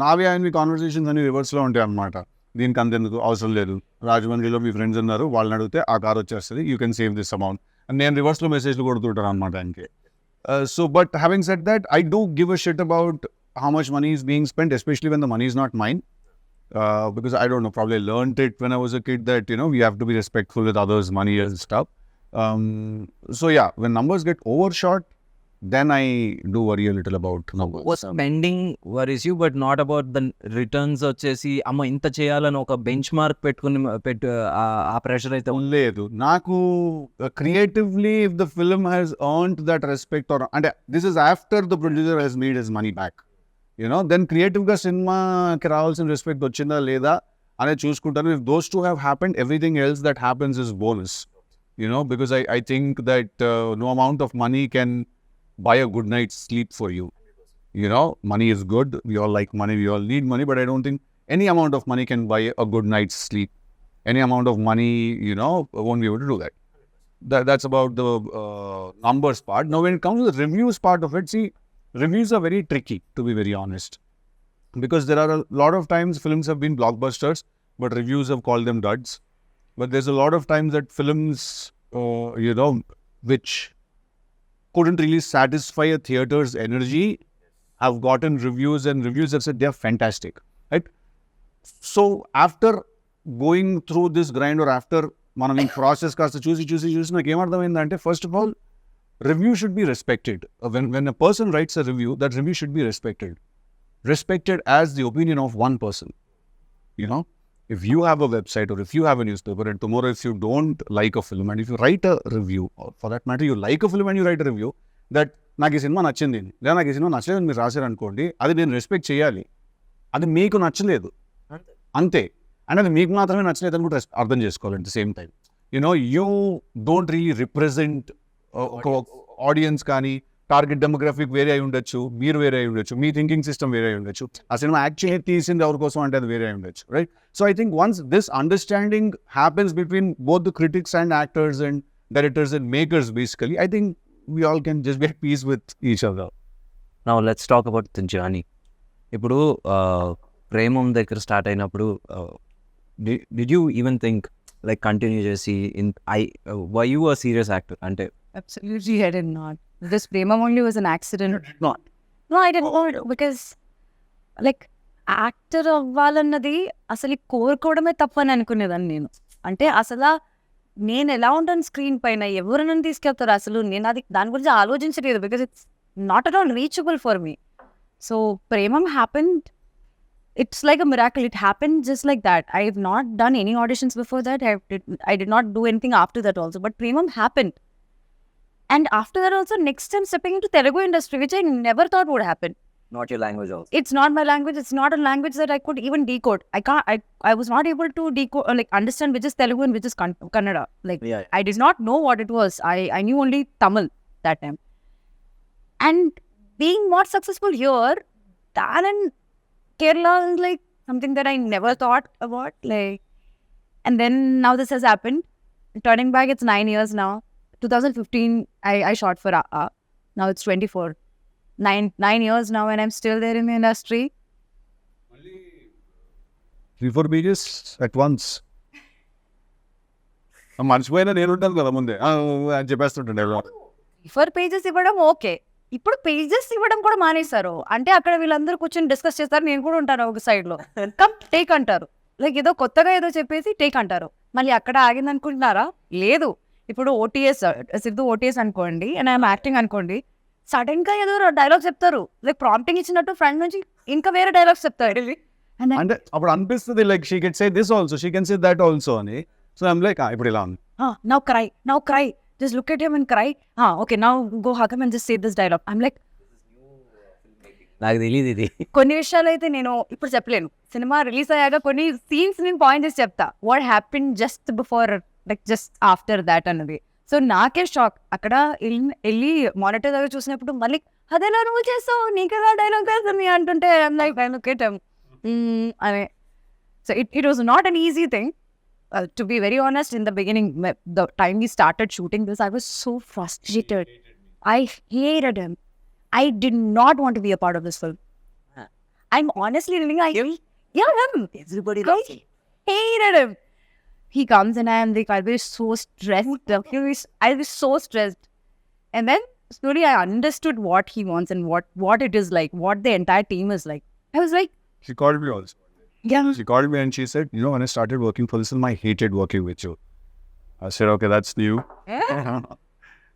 నావి ఆయనవి కాన్వర్సేషన్స్ అన్ని రివర్స్లో ఉంటాయి అన్నమాట. దీనికి అంతెందుకు అవసరం లేదు, రాజమండ్రిలో మీ ఫ్రెండ్స్ ఉన్నారు వాళ్ళని అడిగితే ఆ కార్ వచ్చేస్తుంది, you can save this amount అని నేను రివర్స్లో మెసేజ్లు కొడుతుంటాను అనమాట ఆయనకి. So, but having said that, I do give a shit about how much money is being spent, especially when the money is not mine. Because I don't know, probably learned it when I was a kid that, we have to be respectful with others' money and stuff. So yeah, when numbers get overshot, then I do worry a little about numbers. Spending worries you but not about the returns. వచ్చేసి అమ్మ ఇంత చేయాలని ఒక bench mark పెట్టుకుని ఆ pressure అయితే లేదు నాకు. Creatively if the film has earned that respect or అంటే this is after the producer has made his money back, then క్రియేటివ్గా సినిమాకి రావాల్సిన రెస్పెక్ట్ వచ్చిందా లేదా అనేది చూసుకుంటాను. If those two have happened, everything else that happens is bonus, because I think that no amount of money can buy a good night's sleep for you. Money is good, we all like money, we all need money, but I don't think any amount of money can buy a good night's sleep. Any amount of money, won't be able to do that. That's about the numbers part. Now when it comes to the reviews part of it, see, reviews are very tricky, to be very honest, because there are a lot of times films have been blockbusters but reviews have called them duds. But there's a lot of times that films which couldn't really satisfy a theater's energy have gotten reviews, and reviews have said they're fantastic, right? So after going through this grind, or after మనం ఈ process కాస్త చూసి నాకు ఏమర్థమైందంటే, first of all review should be respected. When a person writes a review, that review should be respected as the opinion of one person. If you have a website or if you have a newspaper, and tomorrow if you don't like a film and if you write a review, or for that matter you like a film and you write a review that నాకు ఈ cinema నచ్చింది లేదా నాకు ఈ cinema నచ్చలేదని మీరు రాశారు అనుకోండి, అది నేను రెస్పెక్ట్ చేయాలి. అది మీకు నచ్చలేదు అంతే, అండ్ అది మీకు మాత్రమే నచ్చలేదు అని కూడా అర్థం చేసుకోవాలి. At the same time you don't really represent ఒక ఆడియన్స్ కానీ టార్గెట్ డెమోగ్రఫిక్ వేరే అయి ఉండొచ్చు, మీరు వేరే అయి ఉండొచ్చు, మీ థింకింగ్ సిస్టమ్ వేరే అయి ఉండొచ్చు, ఆ సినిమా యాక్చువల్లీ తీసింది ఎవరి కోసం అంటే అది వేరే అయి ఉండొచ్చు, right? So I think once this understanding happens between both the critics and actors and directors and makers, basically I think we all can just be at peace with each other. Now let's talk about the journey. ఇప్పుడు ప్రేమం దగ్గర start అయినప్పుడు did you even think like continue చేసి were you a serious actor? అంటే Absolutely, I did not. This Premam only was an accident. Not. No, I did not, because like actor అవ్వాలన్నది అసలు కోరుకోవడమే తప్పని అనుకునేదాన్ని నేను. అంటే అసలు నేను ఎలా ఉంటాను స్క్రీన్ పైన, ఎవరు నన్ను తీసుకెళ్తారు, అసలు నేను అది దాని గురించి ఆలోచించలేదు, because it's not at all reachable for me. So Premam happened, it's like a miracle. It happened just like that. I have not done any auditions before that. I did not do anything after that also. But Premam happened. And after that also, next time stepping into Telugu industry, which I never thought would happen. not your language also. It's not my language. It's not a language that I could even decode. I was not able to decode, like understand which is Telugu and which is Kannada. Like Yeah. I did not know what it was. I knew only Tamil that time. And being more successful here than in Kerala is like something that I never thought about. Like, and then now this has happened. Turning back, it's 9 years now. 2015, I shot for now it's 24. 9 years now, and I'm still there in the industry. 3-4 pages at once. మర్చిపోయినా నేను ఉంటాను కదా ముందే అని చెప్పేస్తుంటాను dialogue. Refer pages ఇవ్వడం okay, ఇప్పుడు pages ఇవ్వడం కూడా మానేశారు. అంటే అక్కడ వీళ్ళందరూ కూర్చొని డిస్కస్ చేస్తారు, నేను కూడా ఉంటాను ఒక సైడ్ లో, కమ్ టేక్ అంటారు. లైక్ ఏదో కొత్తగా ఏదో చెప్పేసి టేక్ అంటారు. మళ్ళీ అక్కడ ఆగింది అనుకుంటున్నారా? లేదు. ఇప్పుడు ఓటీఎస్ సిద్ధు ఓటీఎస్ అనుకోండి, అండ్ ఐఎమ్ యాక్టింగ్ అనుకోండి, సడన్ గా ఏదో డైలాగ్ చెప్తారు, లైక్ ప్రాంప్టింగ్ ఇచ్చినట్టు ఫ్రంట్ నుంచి ఇంకా వేరే డైలాగ్స్ చెప్తారు. అంటే అప్పుడు అనిపిస్తుంది like she can say this also, she can say that also అని. సో ఐమ్ లైక్ ఇప్పుడు ఇలా ఉంది. Now cry, just look at him and cry. Okay, now go hug him and just say this dialogue. I'm like, నాకు తెలియదు ఇది. కొన్ని విషయాలు అయితే నేను ఇప్పుడు చెప్పలేను. సినిమా రిలీజ్ అయ్యాక కొన్ని సీన్స్ నేను పాయింట్ చేసి చెప్తా, what happen just before, like just after that అన్నది. సో నాకే షాక్. అక్కడ వెళ్ళి మానిటర్ దగ్గర చూసినప్పుడు మళ్ళీ అదేలా నువ్వు చేస్తావు, నీకదా డైలాగ్ తెలుస్తుంది అంటుంటే I'm like I look at him అనే. So it was not an easy thing. To be very honest, in the beginning, the time we started shooting this, I was so frustrated. I hated him. I did not want to be a part of this film. I'm honestly telling you, him. Everybody I hated him. He comes and I am like, I'll be so stressed. I'll be so stressed. And then slowly I understood what he wants and what it is like, what the entire team is like. I was like, She called me also. yeah. She called me and she said, when I started working for this film, I hated working with you. I said, okay, that's new.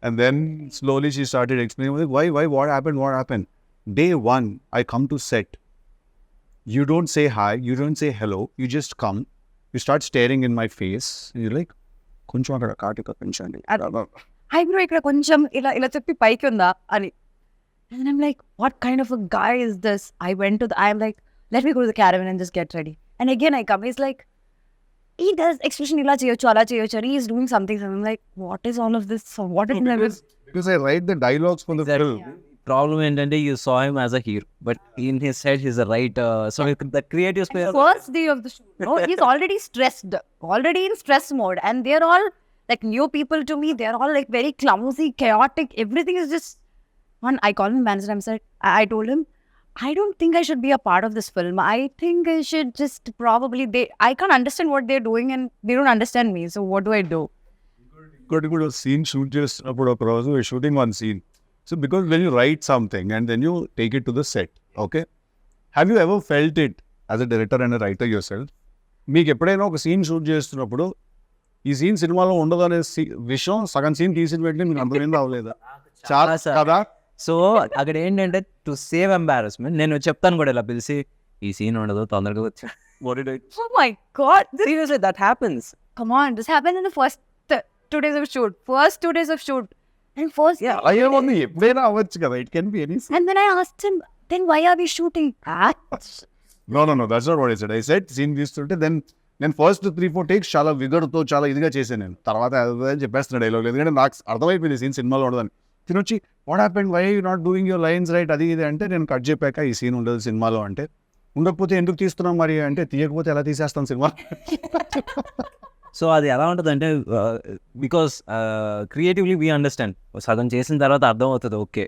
And then slowly she started explaining, like, why, what happened? Day one, I come to set. You don't say hi, you don't say hello, you just come. You start staring in my face. And you're like, కొంచెం అక్కడ కాటిక పెంచండి. Eyebrow ఇక్కడ కొంచెం ఇలా చెప్పి పైకి ఉందా అని. And I'm like, what kind of a guy is this? I'm like, let me go to the caravan and just get ready. And again I come, he's like, he does expression ila cheyochu ala cheyochu, and he's doing something. So I'm like, what is all of this? So what is Because I write the dialogues for the film. Problem ఏంటంటే you saw him as a hero, but in his head he's a writer. So the creative space. First day of the shoot, no, he's already stressed, already in stress mode, and they're all like new people to me. They're all like very clumsy, chaotic. Everything is just one. I called him manager. I told him, I don't think I should be a part of this film. I think I should just probably, I can't understand what they're doing and they don't understand me. So what do I do? Good scene shoot చేస్తున్నప్పుడు ఒక రోజు shooting one scene. So because when you write something and then you take it to the set, okay? Have you ever felt it as a director and a writer yourself? మీకు ఎప్పుడైనా ఒక scene shoot చేస్తున్నప్పుడు ఈ scene సినిమాలో ఉండదు అనే విషయం సగం సీన్ తీసిన వెంటనే మీకు అర్థమైంది అవ్వలేదా? చాలా కదా. సో అక్కడ ఏంటంటే టు సేవ్ ఎంబారస్మెంట్ నేను చెప్తాను కూడా ఇలా పిలిచి ఈ సీన్ ఉండదు తొందరగా వచ్చా. Oh my God. Seriously, that happens. Come on. This happened in the first 2 days of shoot. First 2 days of shoot. And first. Yeah. అయ్యేమో ఎప్పుడైనా అవ్వచ్చు కదా. It can be any scene. And then I asked him, then why are we shooting that? No, that's not what I said. I said scene తీస్తుంటే నేను first 3-4 takes చాలా విగర్తో చాలా ఇదిగా చేశాను. నేను తర్వాత చెప్పేస్తున్నా డైలాగ్, ఎందుకంటే నాకు అర్థమైపోయింది సీన్ సినిమాలో ఉండదని. తినొచ్చి what happened, why you not doing your lines right, అది ఇది అంటే నేను కట్ చెప్పాక ఈ సీన్ ఉండదు సినిమాలో అంటే, ఉండకపోతే ఎందుకు తీస్తున్నాం మరి అంటే, తీయకపోతే ఎలా తీసేస్తాం సినిమా. సో అది ఎలా ఉంటుంది అంటే బికాస్ క్రియేటివ్లీ వీ అండర్స్టాండ్, సగం చేసిన తర్వాత అర్థం అవుతుంది ఓకే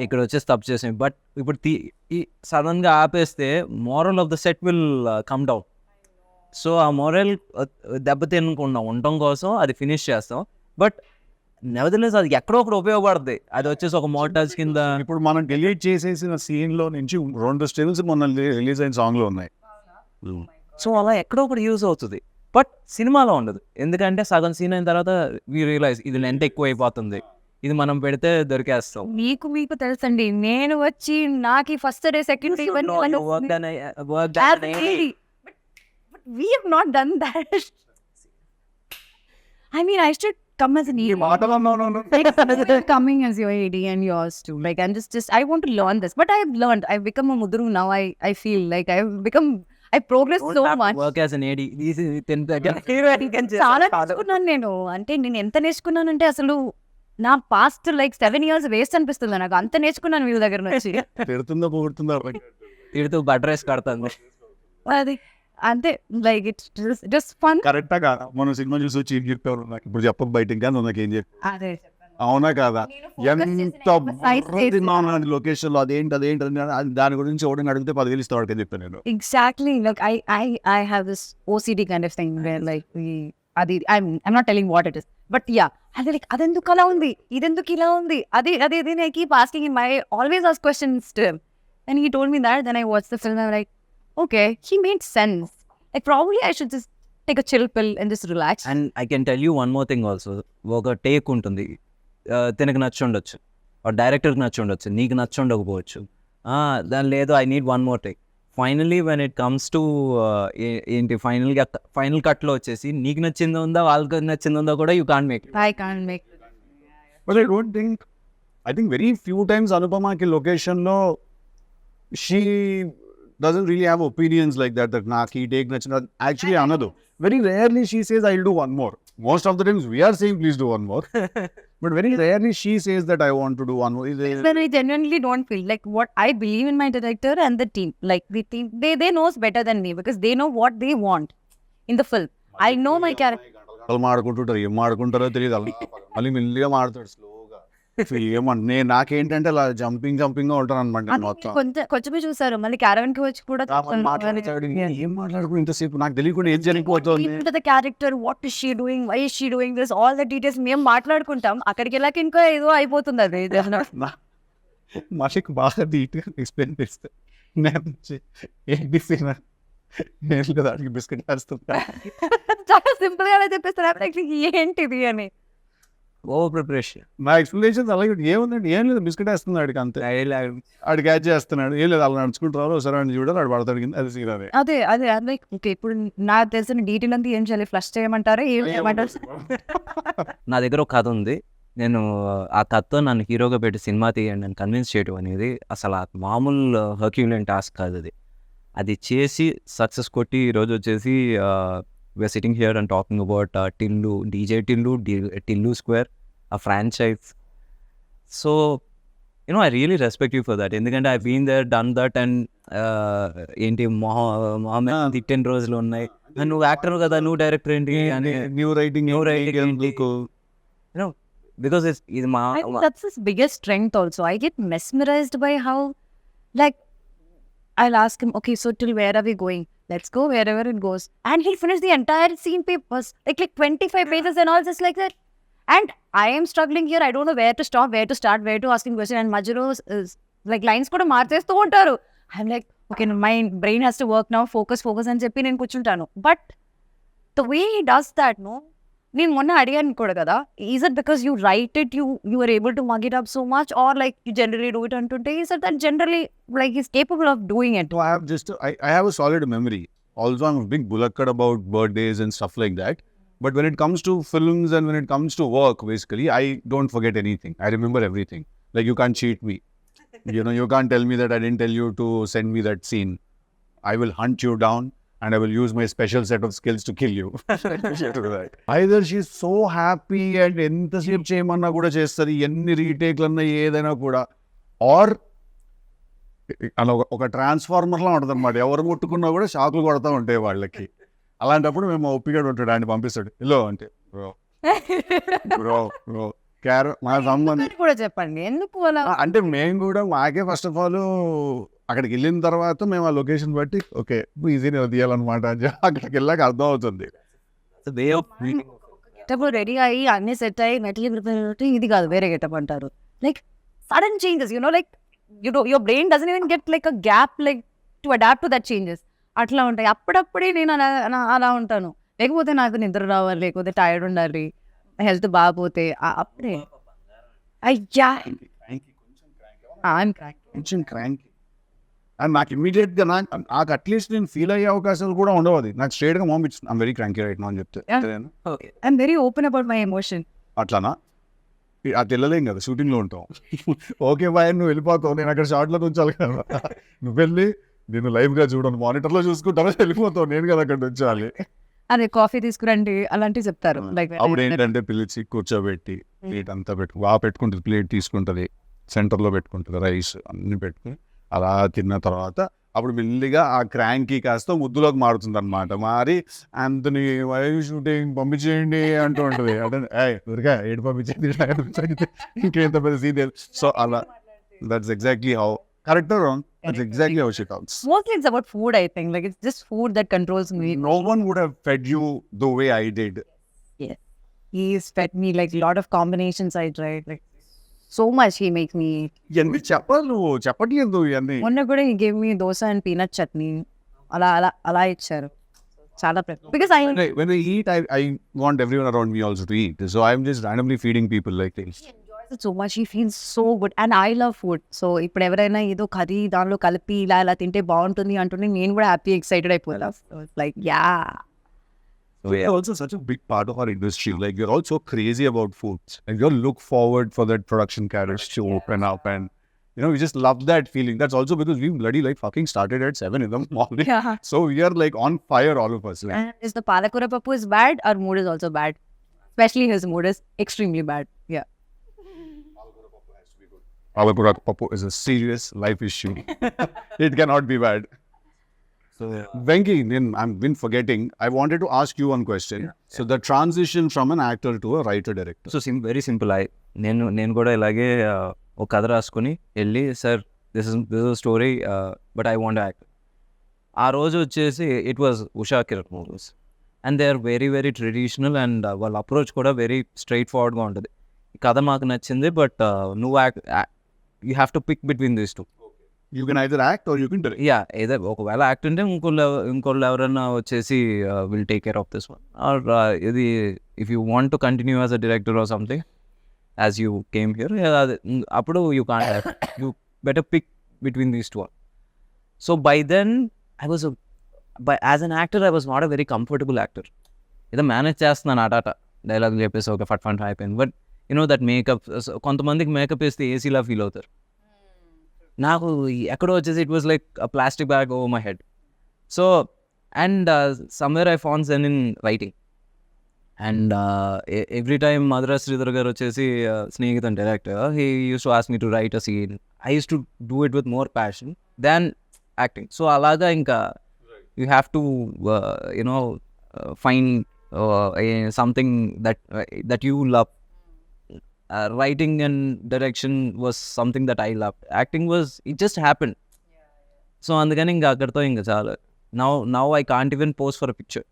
ఇక్కడ వచ్చేసి తప్పు చేసాం. బట్ ఇప్పుడు సడన్గా ఆపేస్తే moral of the set will come down. So ఆ మోరల్ దెబ్బతినకుండా ఉండటం కోసం అది ఫినిష్ చేస్తాం. బట్ నెవర్దలెస్ అది ఎక్కడో ఒకటి ఉపయోగపడుతుంది. అది వచ్చేసి ఒక మోటార్స్ కింద. ఇప్పుడు మనం డిలీట్ చేసేసిన సీన్లో నుంచి 2 స్టిల్స్ మొన్న రిలీజ్ అయిన సాంగ్లో ఉన్నాయి. సో అలా ఎక్కడో ఒకటి యూజ్ అవుతుంది, బట్ సినిమాలో ఉండదు. ఎందుకంటే సగం సీన్ అయిన తర్వాత వీ రియలైజ్ ఇది లెంత్ ఎక్కువ అయిపోతుంది, ఇది మనం పెడితే దొరికేస్తాం. మీకు తెలుసండి, నేను వచ్చి నాకు first day second day we have not done that. I mean, I should come as an ED. Coming as your AD and yours too. Like, I'm just I want to learn this, but I've learned. I've become a mudru now. I feel like I progressed so much. Work as an AD. చాలా నేర్చుకున్నాను నేను. అంటే నేను ఎంత నేర్చుకున్నానంటే అసలు నా past like 7 years waste అనిపిస్తుంది నాకు. అంత నేర్చుకున్నాను వీళ్ళ దగ్గర నుంచి. తిడుతూ బటర్ రైస్ కడుతుంది అది అంతే. Like it's fun. కరెక్టా కాదా? మనం సినిమా చూసి వచ్చి ఏం చెప్పారు నాకు ఇప్పుడు చెప్పక బయట ఇంకా నాకేం చెప్పి, అవునా కాదా? ఎంత లొకేషన్ లో అదేంటి దాని గురించి ఎవరైనా అడిగితే 10,000 ఇస్తాడు అని చెప్పాను నేను. Exactly. Like I have this OCD kind of thing where like అది I'm not telling what it is, but yeah అది లైక్ అదెందుకు అలా ఉంది, ఇదెందుకు ఇలా ఉంది, అది అది ఇది I keep asking him, I always ask questions to him, and he told me that, then I watch the film, I'm like okay he made sense, like probably I should just take a chill pill and just relax. And I can tell you one more thing also, ఒక take ఉంటుంది, తినకు నచ్చి ఉండొచ్చు, డైరెక్టర్కి నచ్చి ఉండొచ్చు, నీకు నచ్చి ఉండకపోవచ్చు, దాని లేదు I need one more take. Finally when it comes to ఏంటి ఫైనల్ కట్లో వచ్చేసి నీకు నచ్చిందో ఉందా వాళ్ళకి నచ్చిందో ఉందా కూడా you can't make. I can't make. But I think very few times Anupamaki location lo she doesn't really have opinions like that naki take nachina. Actually another very rarely she says I'll do one more. Most of the times we are saying please do one more. But very rarely she says that I want to do one more. But I genuinely don't feel like what I believe in my director and the team. Like the team, they knows better than me because they know what they want in the film. I know my character. గంటలు మాడుకుంటుంటారు, ఏం మాడుకుంటారో తెలియదు, అలా మళ్ళీ మెల్లిగా మాడతాడు స్లోగా. ఏమన్నా నాకేంటంటే అలా జంపింగ్ ఉంటాను అనమాట మొత్తం. కొంచెమే చూసారు, మళ్ళీ క్యారవన్ కి వచ్చి కూడా ఏం మాట్లాడుకుని ఇంతసేపు నాకు తెలియకుండా ఏం జరిగిపోతుంది. the character, what is she doing, why is she doing this, all the details మేము మాట్లాడుకుంటాం, అక్కడికి వెళ్ళాక ఇంకా ఏదో అయిపోతుంది అది. మాషిక్ బాగా నీట్గా ఎక్స్ప్లెయిన్ చేస్తే నేను నేను కదా అడిగి బిస్కెట్ వేస్తుంటా. చాలా సింపుల్ గా చెప్పేస్తారు ఏంటిది అని. Over preparation. నా ఎక్స్ప్లెనేషన్స్ అలాగే ఏముందండి, ఏం లేదు బిస్కెట్ వేస్తున్నాడు అడికి అంతే, ఆడు క్యాచ్ చేస్తున్నాడు, ఏం లేదు అలా నడుచుకుంటారు ఒకసారి అని చూడాలి, ఆడు పడతాడు కింద, అది సీన్ అదే లైక్ ఓకే ఇప్పుడు నాకు తెలిసిన డీటెయిల్ అంతా ఏం చేయాలి, ఫ్లష్ చేయమంటారా ఏం చేయమంటారు. నా దగ్గర ఒక కథ ఉంది, నేను ఆ కథతో నన్ను హీరోగా పెట్టి సినిమా తీయండి అని కన్విన్స్ చేయడం అనేది అసలు ఆ మామూలు హర్క్యులియన్ టాస్క్ కాదు. అది చేసి సక్సెస్ కొట్టి ఈరోజు వచ్చేసి we're sitting here and talking about Tillu, DJ Tillu, Tillu square, a franchise. So I really respect you for that, ఎందుకంటే I been there done that. And ఏంటి మొహమ్మద్ తిట్టిన రోజులు ఉన్నాయి, నువ్వు యాక్టర్ కదా, నువ్వు డైరెక్టర్ ఏంటి అని, న్యూ రైటింగ్ because ఇది మా that's his biggest strength also. I get mesmerized by how, like, I'll ask him, okay, so till where are we going? Let's go wherever it goes. And he'll finish the entire scene papers, like 25 pages and all just like that. And I am struggling here. I don't know where to stop, where to start, where to ask him question. And Majuro is like lines kuda marchestu untaru. I'm like, okay, my brain has to work now. Focus అని చెప్పి నేను కూర్చుంటాను. But the way he does that, no? నేను మొన్న అడిగాను కూడా కదా, is it because you write it, you are able to mug it up so much, or like you generally do it అంటుంటే is it that generally like is capable of doing it? I have a solid memory. Also, I'm a big bulakkad about birthdays and stuff like that. But when it comes to films and when it comes to work, basically, I don't forget anything. I remember everything. Like, you can't cheat me. You can't tell me that I didn't tell you to send me that scene. I will hunt you down. And I will use my special set of skills to kill you. Either she's so happy and ఎంతసేపు చేయమన్నా కూడా చేస్తుంది, ఎన్ని రీటేక్లన్నా ఏదైనా కూడా, are అలా ఒక ట్రాన్స్ఫార్మర్లా ఉంటుంది అనమాట, ఎవరు ముట్టుకున్నా కూడా షాకులు కొడతా ఉంటాయి వాళ్ళకి. అలాంటప్పుడు మేము ఒప్పిగా ఉంటాడు, ఆయన పంపిస్తాడు ఇల్లో అంటే బ్రో మా సంబంధం కూడా చెప్పండి ఎందుకు అలా అంటే మేము కూడా మాకే ఫస్ట్ ఆఫ్ ఆల్ అక్కడికి వెళ్ళిన తర్వాత మేము ఆ లొకేషన్ బట్టి ఓకే ఈజీనే తీయాలన్నమాట అని అక్కడికి వెళ్ళాక అర్థం అవుతుంది. రెడీ అయ్యి అన్ని సెట్ అయ్యి మెటీరియల్ ప్రిపేర్ ఇది కాదు వేరే గెటప్ అంటారు, like sudden changes like your brain doesn't even get like a gap like to adapt to that changes. అట్లా ఉంటాయి. అప్పుడప్పుడే నేను అలా ఉంటాను, లేకపోతే నాకు నిద్ర రావాలి, లేకపోతే టైర్డ్ ఉండాలి, హెల్త్ బాగపోతే అప్పుడే అయ్యా కొంచెం క్రాంక్. అండ్ నాకు ఇమీడియట్గా నాకు అట్లీస్ట్ నేను ఫీల్ అయ్యే అవకాశాలు కూడా ఉండవు. అది నాకు స్ట్రేట్గా పంపించింది I'm very cranky right now అని చెప్తే I'm very open about my emotion. అట్లానా? అది వెళ్ళలేం కదా, షూటింగ్లో ఉంటాం. ఓకే బాయ్ నువ్వు వెళ్ళిపోతావు, నేను అక్కడ షార్ట్లో ఉంచాలి కదా, నువ్వు వెళ్ళి నేను లైవ్గా చూడను, మానిటర్లో చూసుకుంటాను, వెళ్ళిపోతావు, నేను కదా అక్కడ ఉంచాలి. అదే కాఫీ తీసుకురండి అలాంటివి చెప్తారు. లైక్ అప్పుడు ఏంటంటే పిలిచి కూర్చోబెట్టి ప్లేట్ అంతా పెట్టుకుంటుంది, ప్లేట్ తీసుకుంటుంది, సెంటర్లో పెట్టుకుంటుంది, రైస్ అన్ని పెట్టుకుని అలా తిన్న తర్వాత అప్పుడు మెల్లిగా ఆ క్రాంకీ కాస్త ముద్దులోకి మారుతుంది అనమాట. మారి అంతని వై షూటింగ్ పంపించేయండి అంటూ ఉంటుంది. అంటే ఊరిగా ఏడు పంపించేది ఇంకేంత పెద్ద సీన్. సో అలా that's exactly how correct or wrong? That's exactly how she talks. Mostly it's about food, I think. Like it's just food that controls me. No one would have fed you the way I did. he's fed me like a lot of combinations I tried, like so much he make me. ఇవన్నీ చెప్పాలి నువ్వు చెప్పట్లేదు ఇవన్నీ. మొన్న కూడా he gave me dosa and peanut chutney. అలా ఇచ్చారు. చాలా because When I eat, I want everyone around me also to eat. So I'm just randomly feeding people like things. so much, he feels so good and I love food. So ఇప్పుడు ఎవరైనా ఏదో curry దానిలో కలిపి ఇలా తింటే బాగుంటుంది అంటుంటే నేను కూడా హ్యాపీ ఎక్సైటెడ్ అయిపోతా. Like yeah. So yeah, also such a big part of our industry. Like you're also crazy about food, and you look forward for that production carriage to open up, and you know we just love that feeling. That's also because we bloody like fucking started at 7 in the morning. Yeah. So we are like on fire, all of us. Like, And is the palakura papu is bad, our mood is also bad. Especially his mood is extremely bad. Yeah. Palakura Papu is a serious life issue. It cannot be bad. So Venki, I've been forgetting. I wanted to ask you one question. So the transition from an actor to a writer director. So very simple. నేను కూడా ఇలాగే ఒక కథ రాసుకొని వెళ్ళి sir this is story but I want act. ఆ రోజు వచ్చేసి it was Usha Kiran movies and they are very very traditional and వాళ్ళ అప్రోచ్ కూడా వెరీ స్ట్రైట్ ఫార్వర్డ్గా ఉంటుంది. ఈ కథ మాకు నచ్చింది బట్ నువ్వు you have to pick between these two. You can either act or you can direct. Yeah ఏదో ఒకవేళ యాక్ట్ ఉంటే ఇంకోళ్ళు ఎవరైనా వచ్చేసి will take care of this one or ఇది if you want to continue as a director or something as you came here అప్పుడు you can't act. You better pick between these two. So by then I was as an actor I was not a very comfortable actor. ఏదో manage చేస్తున్నాను ఆటాట dialogue చెప్పేసి ఒక ఫట్ ఫట్ అయిపోయింది. But you know that makeup కొంతమందికి మేకప్ వేస్తే ఏసీలా ఫీల్ అవుతారు. నాకు ఎక్కడో వచ్చేసి it was like plastic bag over my head. So and somewhere I found sense in writing and every time Madras Sridhar garu వచ్చేసి స్నేహితుని director he used to ask me to write a scene. I used to do it with more passion than acting. So అలాగా ఇంకా you have to you know find something that you love. Writing and direction was something that I loved. Acting was, it just happened. So అందుకని ఇంకా అక్కడితో ఇంకా చాలా. Now I can't even pose for a picture.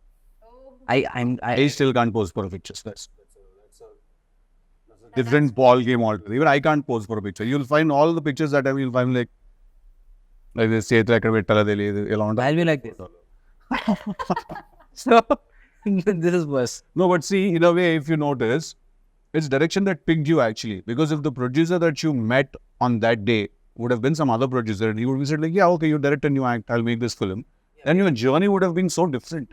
I still can't pose for a picture. That's a different ball game altogether. Even I can't pose for a picture. You'll find all the pictures that you'll find like this చేతులు ఎక్కడ పెట్టాలో తెలియదు ఎలా ఉంటుంది. I'll be like this. So this is worse. No, but see, in a way, if you notice, it's direction that picked you actually. Because if the producer that you met on that day would have been some other producer, and he would have said like, yeah, okay, you direct and you act, I'll make this film. Then your journey would have been so different.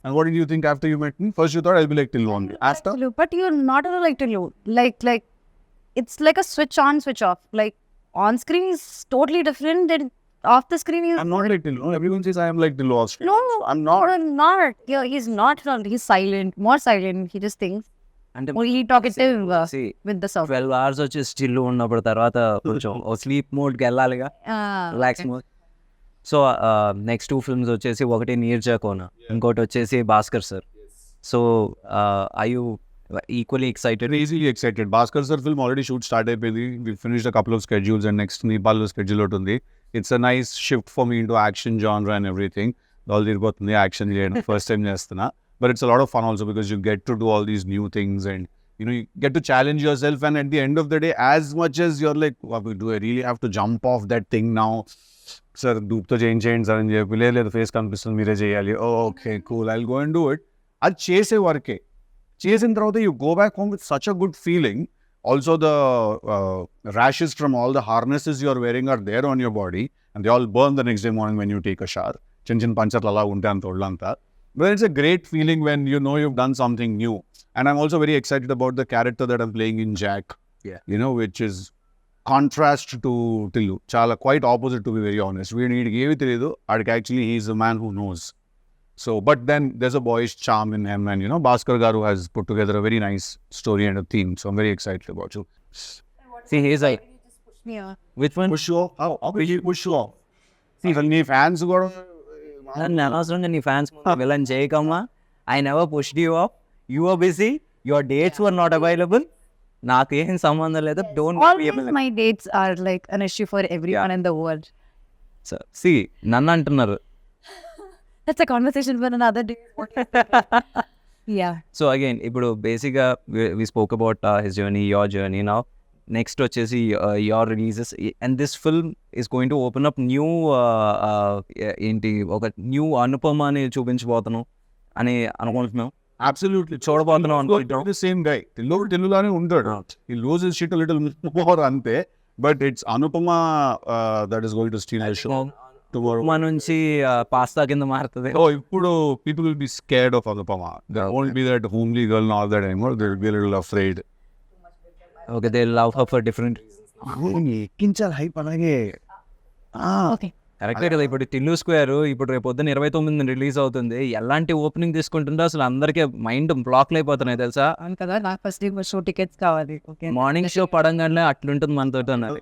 And what did you think after you met me? First you thought I'll be like Tillu only. After? But you're not like Tillu. Like it's like a switch on, switch off. Like on screen is totally different than off the screen is. I'm not like Tillu. Everyone says I am like Tillu off screen. No, I'm not. I'm not. Yeah, he's not. He's silent, more silent. He just thinks. అంటే Only talkative see, with the sound. 12 hours వచ్చి still ఉన్నప్పుడు తర్వాత కొంచెం sleep మోడ్కి వెళ్ళాలిగా, relax mode. So next 2 films వచ్చేసి ఒకటి నీర్జాకోన, ఇంకోటి వచ్చేసి Bhaskar sir. So I you equally excited? Easily excited. Bhaskar sir film already shoot start అయిపోయింది. We finished a couple of schedules and next Nepal schedule ఒకటి ఉంది. It's a nice shift for me into action genre and everything. All తిరిగిపోతుంది action చేయడం first time చేస్తున్నా. But it's a lot of fun also because you get to do all these new things and you know you get to challenge yourself, and at the end of the day, as much as you're like, do I really have to jump off that thing now? Sir, doopto change sir ani cheppi లేదు face కనిపిస్తుంది మీరే చేయాలి. Oh, okay, cool, I'll go and do it. అది చేసే వరకే. చేసిన తర్వాత you go back home with such a good feeling. Also the rashes from all the harnesses you're wearing are there on your body and they all burn the next day morning when you take a shower. Chin పంచర్లు అలా ఉంటాయి అంత ఒళ్ళంతా. But it's a great feeling when you know you've done something new. And I'm also very excited about the character that I'm playing in Jack. Yeah. You know, which is contrast to Tillu. Chala quite opposite, to be very honest. We need to telidu. Actually, he's a man who knows. So, but then there's a boyish charm in him, and you know, Bhaskar Garu has put together a very nice story and a theme. So I'm very excited about you. See, he's like, Yeah. which one? Push you off? How will you push you off? See, when your fans go. నన్ను అనవసరంగా నీ fans villain చేయకమ్మా. I never pushed you off. You are busy, your dates were not available. నాకు ఏం సంబంధం లేదు. Always my dates are like an issue for everyone in the world. సి నన్ను అంటున్నారు. That's a conversation for another day. Yeah. So again ఇప్పుడు బేసిక్గా we spoke about his journey, your journey. Now next వచ్చేసి your releases and this film is going to open up new ఏంటి ఒక new అనుపమని చూపించబోతున్నాం అని అనుకుంటున్నాం. అబ్సల్యూట్లీ చూడబోతున్నాం అనుకుంటున్నాం. Same guy తెలుగులానే ఉంటాడు. ఈ loose is shit little more అంతే, but it's Anupama that is going to steal the show tomorrow. మా నుంచి పాస్తా కింద మారుతుంది. Oh, ఇప్పుడు people will be scared of Anupama. There won't be that homely girl and all that anymore. They will be a little afraid. Okay, they love her for different. ఎక్కించాలి hype అలాగే. Okay. కరెక్టే కదా. ఇప్పుడు Tillu square ఇప్పుడు రేపు పొద్దున్న 29 release అవుతుంది. ఎలాంటి ఓపెనింగ్ తీసుకుంటుందో అసలు అందరికీ మైండ్ బ్లాక్లు అయిపోతున్నాయి తెలుసా. అవును కదా, నాకు ఫస్ట్ షో టికెట్స్ కావాలి. ఓకే, మార్నింగ్ షో పడంగానే అట్లుంటుంది మనతో అన్నది.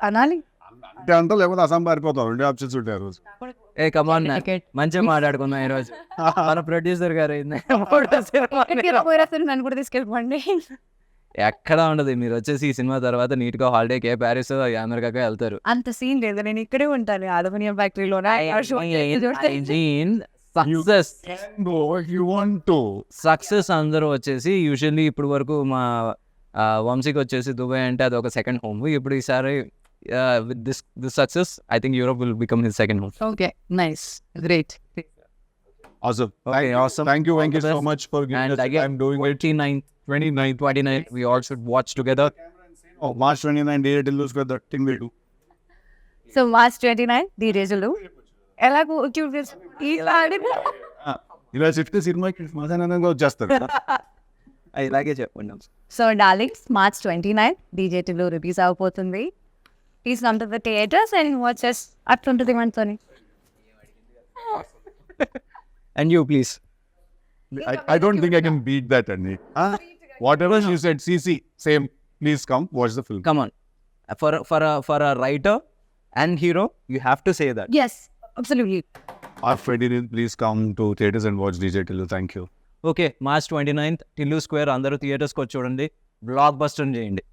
అనాలి. అంటే అంతా లేకపోతే అసం పారిపోతాం. 2 ఆప్షన్స్ ఉంటాయి ఆ రోజు. ఏ కమాన్, Ticket. మంచిగా మాట్లాడుకుందాం ఈరోజు. మన ప్రొడ్యూసర్ గారు నన్ను కూడా తీసుకెళ్ళిపోండి. ఎక్కడ ఉండదు. మీరు వచ్చేసి ఈ సినిమా తర్వాత నీట్ గా హాలిడేకి ప్యారిస్ అమెరికాకి వెళ్తారు. అంత సీన్ లేదు, నేను ఇక్కడే ఉంటాను అలుమినియం ఫ్యాక్టరీలోనే. Success And if you want to. Success అందరూ వచ్చేసి యూజువల్లీ ఇప్పుడు వరకు మా వంశీకి వచ్చేసి దుబాయ్ అంటే అది ఒక సెకండ్ హోమ్. ఇప్పుడు ఈసారి with this success I think Europe will become his second home. Okay, nice, great. Awesome. Okay, awesome. Thank you so much for giving And us the again, time doing it. 29 we all should watch together. Oh, March 29 day Tillu square that thing we do. So March 29 ది రేజులు ఎలాగో ఇలా చెప్తే సినిమాకి మజానంగా వచ్చేస్తారు. ఇలాగే చెప్పండి. So darlings, March 29 DJ Tillu release అవబోతుంది. Please come to the theatres and watches. అట్లుంటుంది మనతోని. And you please. I don't think I can beat that, Andy. Whatever you said, CC, same. Please come watch the film. Come on. For a writer and hero, you have to say that. Yes, absolutely. Our Freddy, please come to theaters and watch DJ Tillu. Thank you. Okay, March 29th Tillu square అందరూ థియేటర్స్కి వచ్చి చూడండి. Block buster చేయండి.